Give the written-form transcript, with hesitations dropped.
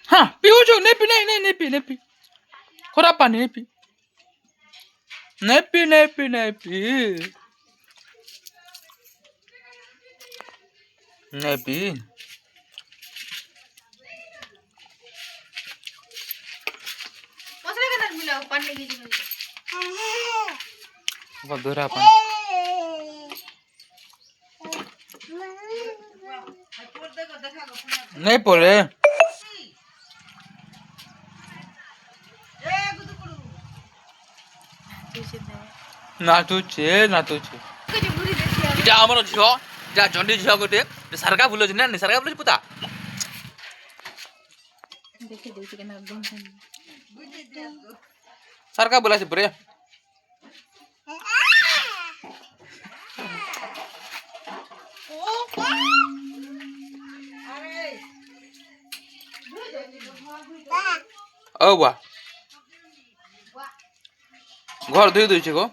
હા પીવું છું નહીં પી નહીં પી ખરાબ પાણી નહીં પી નહીં પી मसाला का मिलाओ पानी की जगह વગેરે પાણી નહીં પડે નાતું છે ଯା ଆମର ଝିଅ ଯା ଚଣ୍ଡୀ ଝିଅ ଗୋଟେ ସାରକା ବୁଲୁଛି ନା ସାରକା ବୁଲୁଛି ପୁତା ସାରକା ବୁଲାଛି ପରେ ઓ વા ઘર ધોઈ દઉં છે ગો